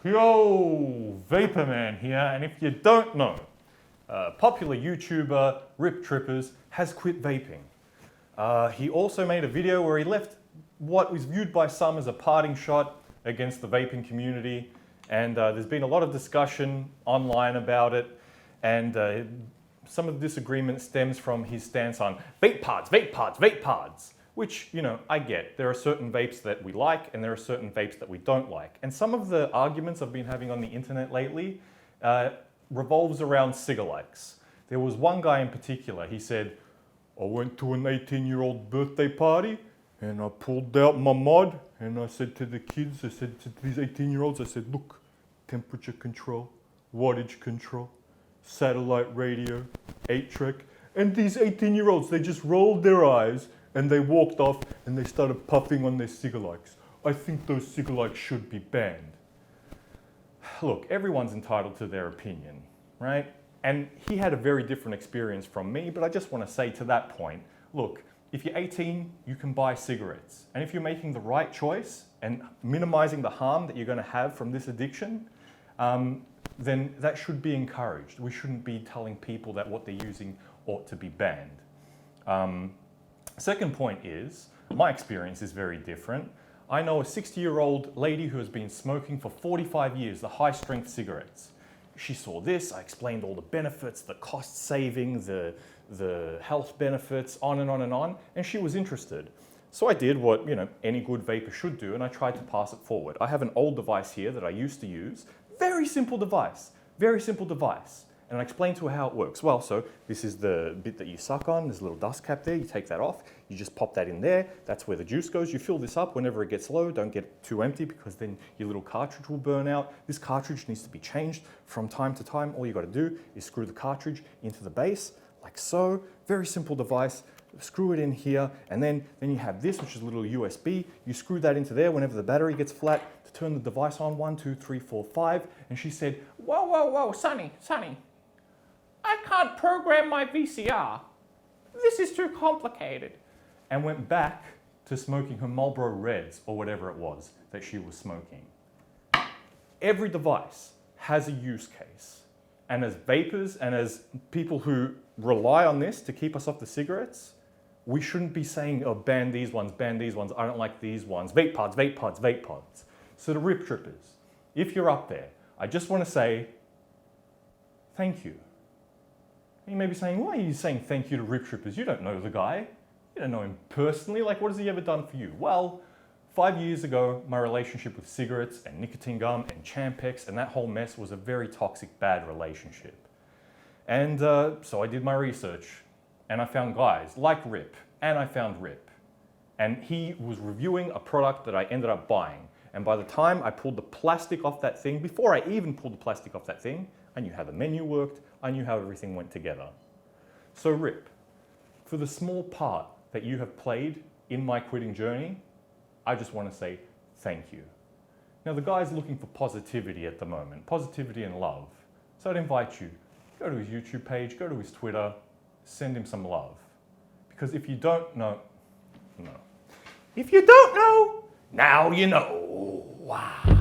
Yo, Vapor Man here, and if you don't know, popular YouTuber Riptrippers has quit vaping. He also made a video where he left what was viewed by some as a parting shot against the vaping community, and there's been a lot of discussion online about it, and some of the disagreement stems from his stance on vape pods, which, you know, I get. There are certain vapes that we like and there are certain vapes that we don't like. And some of the arguments I've been having on the internet lately revolves around cigalikes. There was one guy in particular, he said, I went to an 18-year-old birthday party and I pulled out my mod and I said to the kids, I said to these 18-year-olds, I said, look, temperature control, wattage control, satellite radio, 8-track. And these 18-year-olds, they just rolled their eyes and they walked off and they started puffing on their cigalikes. I think those cigalikes should be banned. Look, everyone's entitled to their opinion, right? And he had a very different experience from me, but I just want to say to that point, look, if you're 18, you can buy cigarettes. And if you're making the right choice and minimizing the harm that you're going to have from this addiction, then that should be encouraged. We shouldn't be telling people that what they're using ought to be banned. Second point is, my experience is very different. I know a 60-year-old lady who has been smoking for 45 years, the high-strength cigarettes. She saw this, I explained all the benefits, the cost saving, the health benefits, on and on and on, and she was interested. So I did what, you know, any good vapor should do, and I tried to pass it forward. I have an old device here that I used to use. Very simple device, very simple device. And I explained to her how it works. Well, so this is the bit that you suck on. There's a little dust cap there. You take that off. You just pop that in there. That's where the juice goes. You fill this up whenever it gets low. Don't get it too empty because then your little cartridge will burn out. This cartridge needs to be changed from time to time. All you got to do is screw the cartridge into the base like so. Very simple device. Screw it in here. And then you have this, which is a little USB. You screw that into there whenever the battery gets flat to turn the device on. 1, 2, 3, 4, 5. And she said, whoa, Sonny. I can't program my VCR. This is too complicated. And went back to smoking her Marlboro Reds or whatever it was that she was smoking. Every device has a use case. And as vapors and as people who rely on this to keep us off the cigarettes, we shouldn't be saying, oh, ban these ones, I don't like these ones. Vape pods. So the Riptrippers, if you're up there, I just want to say, thank you. You may be saying, why are you saying thank you to Riptrippers? You don't know the guy. You don't know him personally. Like, what has he ever done for you? Well, 5 years ago, my relationship with cigarettes and nicotine gum and Champex and that whole mess was a very toxic, bad relationship. And so I did my research and I found guys like Rip, and I found Rip. And he was reviewing a product that I ended up buying. And by the time I pulled the plastic off that thing, before I even pulled the plastic off that thing, I knew how the menu worked, I knew how everything went together. So Rip, for the small part that you have played in my quitting journey, I just want to say thank you. Now the guy's looking for positivity at the moment, positivity and love. So I'd invite you, go to his YouTube page, go to his Twitter, send him some love. Because if you don't know, If you don't know, now you know. Wow.